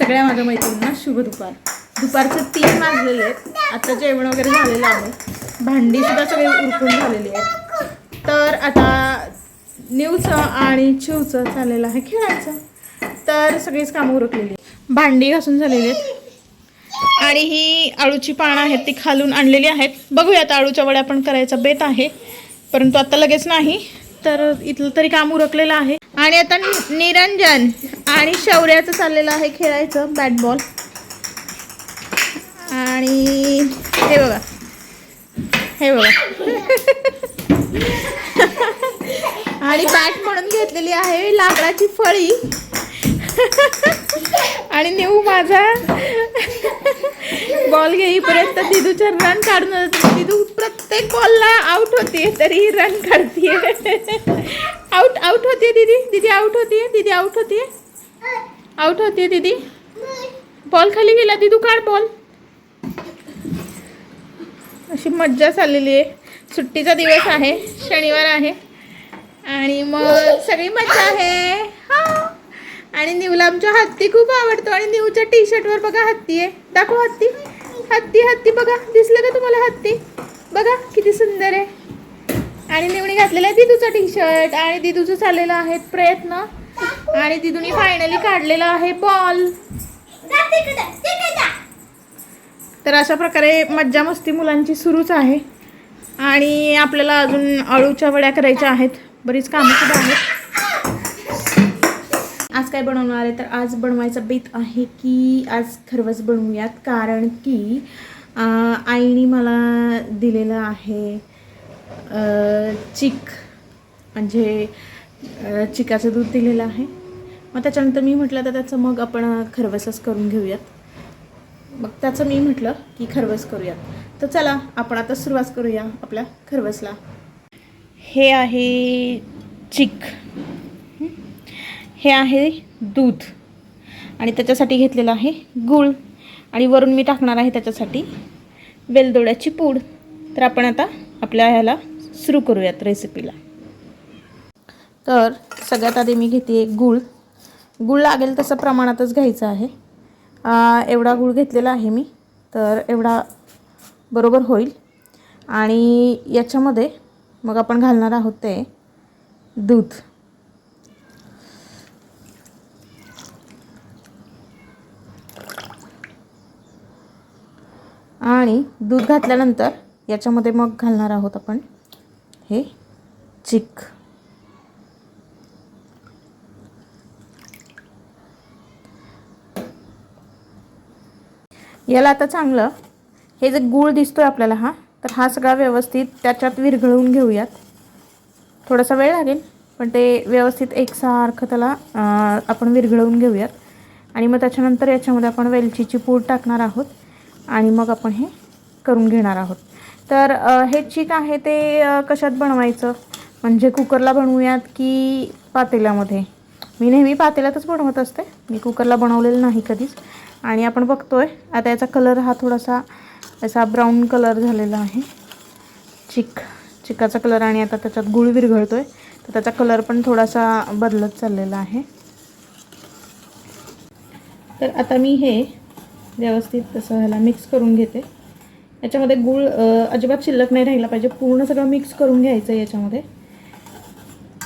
सगळ्या माझ्या मैत्रिणींना शुभ दुपार. दुपारचे 3 वाजलेले आहेत. आता जेवण वगैरे झालेलं आहे. भांडीसुद्धा सगळी उरकून झालेली आहेत. तर आता न्यूचं आणि चिवचं चाललेलं आहे खेळायचं. तर सगळीच कामं उरकलेली आहेत. भांडी घासून झालेली आहेत आणि ही आळूची पानं आहेत ती खालून आणलेली आहेत. बघूयात आळूच्या वड्या पण करायचा बेत आहे, परंतु आता लगेच नाही. तर इथलं तरी काम उरकलेलं आहे. आणि आता निरंजन आणि शौर्याचं चाललेलं आहे खेळायचं बॅट बॉल. आणि हे बघा, हे बघा आणि बॅट म्हणून घेतलेली आहे लाकडाची फळी. आणि नेऊ माझा बॉल घेईपर्यंत दिदूच्या रन काढून दिदू प्रत्येक बॉलला आउट होते तरी रन काढते. आउट होते दीदी आउट होते, दीदी आउट होते दीदी. बॉल खाली गेला, दिदू काढ बॉल. अशी मज्जा चाललेली आहे. सुट्टीचा दिवस आहे, शनिवार आहे आणि मग सगळी मज्जा आहे. हा, आणि न्यूला आमच्या हत्ती खूप आवडतो. आणि न्यूच्या टी शर्टवर बघा हत्ती आहे. दाखव हत्ती, हत्ती हत्ती बघा. दिसलं का तुम्हाला हत्ती? बघा किती सुंदर आहे. आणि न्यूने घातलेला आहे दिदूचा टी शर्ट. आणि दिदूचं चाललेला आहे प्रयत्न. आणि दिदूने फायनली काढलेला आहे बॉल. तर अशा प्रकारे मज्जा मस्ती मुलांची सुरूच आहे. आणि आपल्याला अजून आळूच्या वड्या करायच्या आहेत. बरीच कामं सुद्धा आहेत. आज काय बनवणार आहे? तर आज बनवायचा बेत आहे की आज खरवस बनवूयात. कारण की आईने मला दिलेलं आहे चिक, म्हणजे चिकाचं दूध दिलेलं आहे. मग त्याच्यानंतर मी म्हटलं तर त्याचं मग आपण खरवसच करून घेऊयात. मग त्याचं मी म्हटलं की खरवस करूयात. तर चला आपण आता सुरुवात करूया आपल्या खरवसला. हे आहे चिक, हे आहे दूध आणि त्याच्यासाठी घेतलेलं आहे गूळ. आणि वरून मी टाकणार आहे त्याच्यासाठी वेलदोड्याची पूड. तर आपण आता आपल्या ह्याला सुरू करूयात रेसिपीला. तर सगळ्यात आधी मी घेते गूळ. गूळ लागेल तसं प्रमाणातच घ्यायचं आहे. एवढा गूळ घेतलेला आहे मी, तर एवढा बरोबर होईल. आणि याच्यामध्ये मग आपण घालणार आहोत ते दूध. आणि दूध घातल्यानंतर याच्यामध्ये मग घालणार आहोत आपण हे चिक. याला आता चांगलं हे जे गूळ दिसतोय आपल्याला हा, तर हा सगळा व्यवस्थित त्याच्यात विरघळवून घेऊयात. थोडासा वेळ लागेल पण ते व्यवस्थित एकसारखं त्याला आपण विरघळवून घेऊयात. आणि मग त्याच्यानंतर याच्यामध्ये आपण वेलचीची पूड टाकणार आहोत आणि मग आपण हे करून घेणार आहोत. तर हे चिक आहे ते कशात बनवायचं, म्हणजे कुकरला बनवूयात की पातेल्यामध्ये? मी नेहमी पातेल्यातच बनवत असते, मी कुकरला बनवलेलं नाही कधीच. आणि आपण बघतोय आता याचा कलर हा थोडासा असा ब्राऊन कलर झालेला आहे चिकाचा कलर. आणि आता त्याच्यात गूळ विरघळतोय तर त्याचा कलर पण थोडासा बदलत चाललेला आहे. तर आता मी हे व्यवस्थित तसं ह्याला मिक्स करून घेते. याच्यामध्ये गूळ अजिबात शिल्लक नाही राहिला पाहिजे, पूर्ण सगळं मिक्स करून घ्यायचं याच्यामध्ये,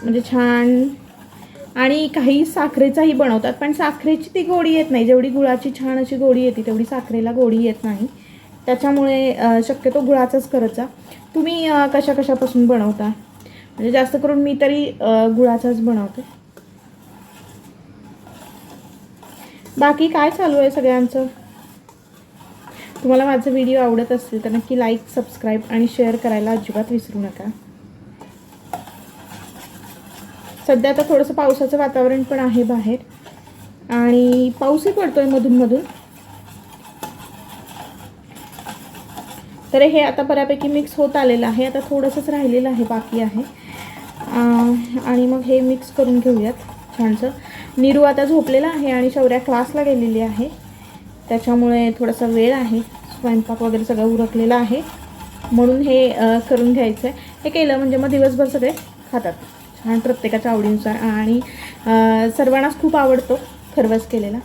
म्हणजे छान. आणि काही साखरेचाही बनवतात पण साखरेची ती गोडी येत नाही जेवढी गुळाची छान अशी गोडी येते, तेवढी साखरेला गोडी येत नाही. त्याच्यामुळे शक्यतो गुळाचाच करायचा. तुम्ही कशापासून बनवता? म्हणजे जास्त करून मी तरी गुळाचाच बनवते. बाकी काय चालू आहे सगळ्यांचं? तुम्हाला माझं व्हिडिओ आवडत असतील तर नक्की लाईक, सबस्क्राईब आणि शेअर करायला अजिबात विसरू नका. सध्या आता थोडंसं पावसाचं वातावरण पण आहे बाहेर आणि पाऊसही पडतोय मधून. तर हे आता बऱ्यापैकी मिक्स होत आलेलं आहे. आता थोडंसंच राहिलेलं आहे, बाकी आहे. आणि मग हे मिक्स करून घेऊयात छानसं. नीरू आता झोपलेला आहे आणि शौर्या क्लासला गेलेली आहे, त्याच्यामुळे थोडासा वेळ आहे. स्वयंपाक वगैरे सगळं उरकलेलं आहे म्हणून हे करून घ्यायचं आहे. हे केलं म्हणजे मग दिवसभर सगळे खातात छान प्रत्येकाच्या आवडीनुसार. आणि सर्वांनाच खूप आवडतो खरवस केलेला.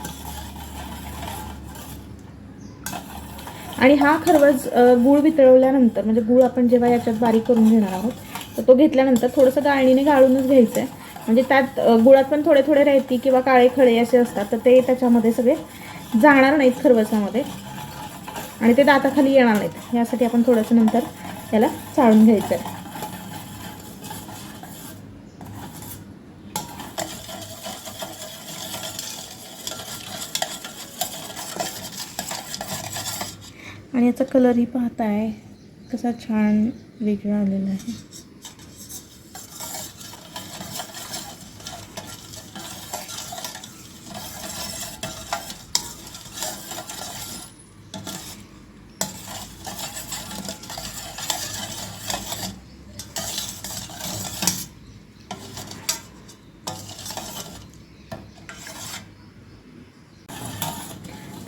आणि हा खरवस गूळ वितळवल्यानंतर, म्हणजे गूळ आपण जेव्हा याच्यात बारीक करून घेणार आहोत तर तो घेतल्यानंतर थोडंसं गाळणीने गाळूनच घ्यायचं आहे. म्हणजे त्यात गुळात पण थोडे थोडे रेती किंवा काळे खडे असे असतात, तर ते त्याच्यामध्ये सगळे जाणार नाहीत खरवसामध्ये आणि ते दाताखाली येणार नाहीत. यासाठी आपण थोडंसं नंतर त्याला चाळून घ्यायचं आहे. आणि याचा कलरही पाहताय कसा छान वेगळा आलेला आहे.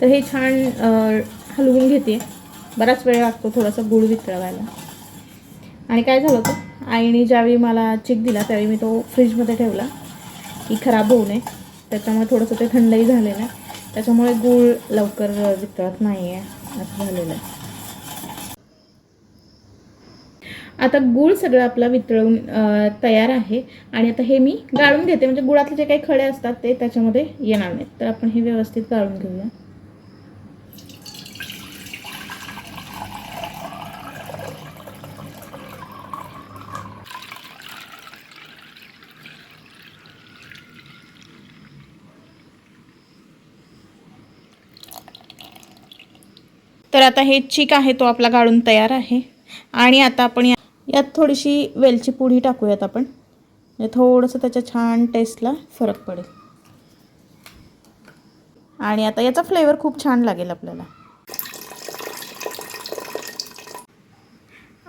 तर हे छान हलवून घेते. बराच वेळ लागतो थोडासा गूळ वितळवायला. आणि काय झालं होतं, आईने ज्यावेळी मला चिक दिला त्यावेळी मी तो फ्रीजमध्ये ठेवला की खराब होऊ नये. त्याच्यामुळे थोडंसं ते थंडही झालेलं आहे, त्याच्यामुळे गूळ लवकर वितळत नाही आहे असं झालेलं आहे. आता गूळ सगळं आपला वितळून तयार आहे. आणि आता हे मी गाळून घेते, म्हणजे गुळातले जे काही खडे असतात ते त्याच्यामध्ये येणार नाहीत. तर आपण हे व्यवस्थित गाळून घेऊया. तर आता हे चीक आहे तो आपला गाळून तयार आहे. आणि आता आपण यात थोडीशी वेलची पूड टाकूयात आपण, म्हणजे थोडंसं त्याच्या छान टेस्टला फरक पडेल. आणि आता याचा फ्लेवर खूप छान लागेल आपल्याला.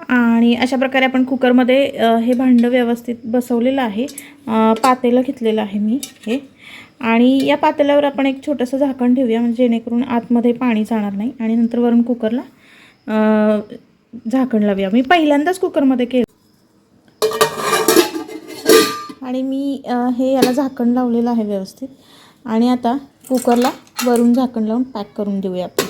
आणि अशा प्रकारे आपण कुकरमध्ये हे भांडं व्यवस्थित बसवलेलं आहे. पातेलं घेतलेलं आहे मी हे. आणि या पातेल्यावर आपण एक छोटंसं झाकण ठेवूया, म्हणजे जेणेकरून आतमध्ये पाणी जाणार नाही. आणि नंतर वरून कुकरला झाकण लावूया. मी पहिल्यांदाच कुकरमध्ये केलं आणि मी हे याला झाकण लावलेलं आहे व्यवस्थित. आणि आता कुकरला वरून झाकण लावून पॅक करून देऊया आपण.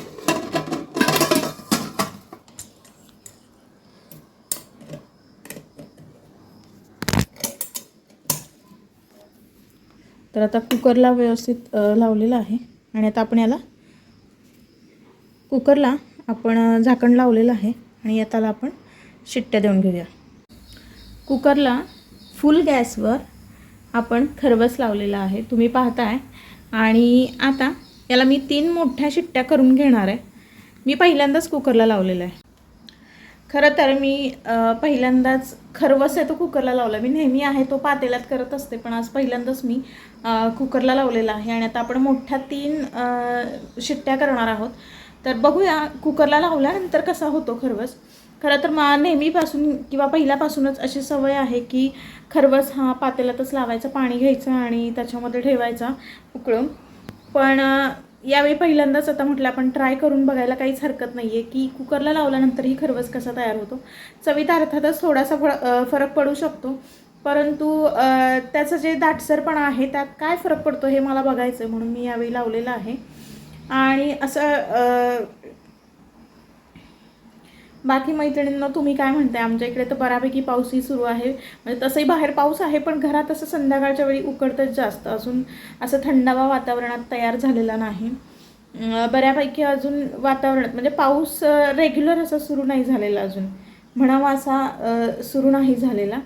तर आता कुकरला व्यवस्थित लावलेलं आहे. आणि आता आपण याला कुकरला आपण झाकण लावलेलं आहे. आणि याला आपण शिट्ट्या देऊन घेऊया. कुकरला फुल गॅसवर आपण खरवस लावलेला आहे, तुम्ही पाहताय. आणि आता याला मी 3 मोठ्या शिट्ट्या करून घेणार आहे. मी पहिल्यांदाच कुकरला लावलेला आहे. खरं तर मी पहिल्यांदाच खरवस आहे तो कुकरला लावला. मी नेहमी आहे तो पातेल्यात करत असते, पण आज पहिल्यांदाच मी कुकरला लावलेला आहे. आणि आता आपण मोठ्या 3 शिट्ट्या करणार आहोत. तर बघूया कुकरला लावल्यानंतर कसा होतो खरवस. खरं तर नेहमीपासून किंवा पहिल्यापासूनच अशी सवय आहे की खरवस हा पातेल्यातच लावायचा, पाणी घ्यायचं आणि त्याच्यामध्ये ठेवायचा उकळून. पण यावेळी पहिल्यांदाच आता म्हटलं आपण ट्राय करून बघायला काहीच हरकत नाही आहे की कुकरला लावल्यानंतरही खरवस कसा तयार होतो. चवीत अर्थातच थोडासा फरक पडू शकतो, परंतु त्याचं जे दाटसरपणा आहे त्यात काय फरक पडतो हे मला बघायचं आहे, म्हणून मी यावेळी लावलेलं आहे. आणि असं बाकी मैत्रिणींना तुम्ही काय म्हणताय? आमच्या इकडे तर बऱ्यापैकी पाऊसही सुरू आहे. म्हणजे तसंही बाहेर पाऊस आहे, पण घरात असं संध्याकाळच्या वेळी उकडतंच जास्त. अजून असं थंडावा वातावरणात तयार झालेला नाही. बऱ्यापैकी अजून वातावरणात म्हणजे पाऊस रेग्युलर असं सुरू नाही झालेला अजून, म्हणावा असा सुरू नाही झालेला.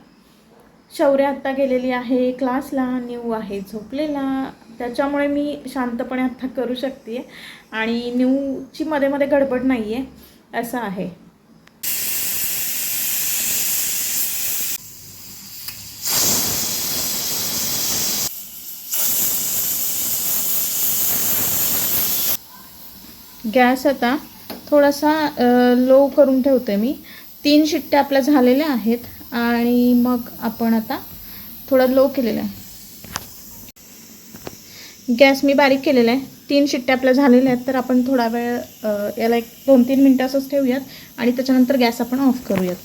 शौर्य आत्ता गेलेली आहे क्लासला, न्यू आहे झोपलेला. त्याच्यामुळे मी शांतपणे आत्ता करू शकते आणि न्यूची मध्ये मध्ये गडबड नाही आहे, असं आहे. गॅस आता थोडासा लो करून ठेवते मी. 3 शिट्ट्या आपल्या झालेल्या आहेत आणि मग आपण आता थोडा लो केलेला आहे. गॅस मी बारीक केलेला आहे. 3 शिट्ट्या आपल्या झालेल्या आहेत. तर आपण थोडा वेळ याला 1-2-3 मिनटं असंच ठेवूयात आणि त्याच्यानंतर गॅस आपण ऑफ करूयात.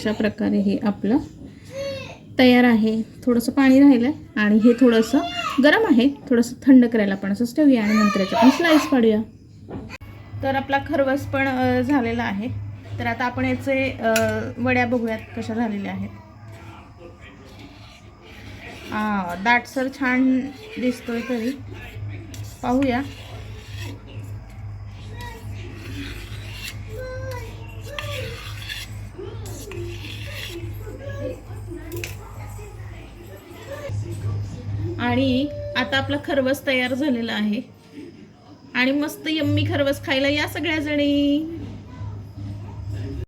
अशा प्रकारे हे आपलं तयार आहे. थोडंसं पाणी राहिलं आहे आणि हे थोडंसं गरम आहे, थोडंसं थंड करायला आपण असंच ठेवूया आणि नंतर याच्या आपण स्लाईस पाडूया. तर आपला खरवस पण झालेला आहे. तर आता आपण याचे वड्या बघूयात कशा झालेल्या आहेत. दाटसर छान दिसतोय, तरी पाहूया. आणि आता आपला खरवस तयार झालेला आहे आणि मस्त यम्मी खरवस खायला या सगळ्या जणी.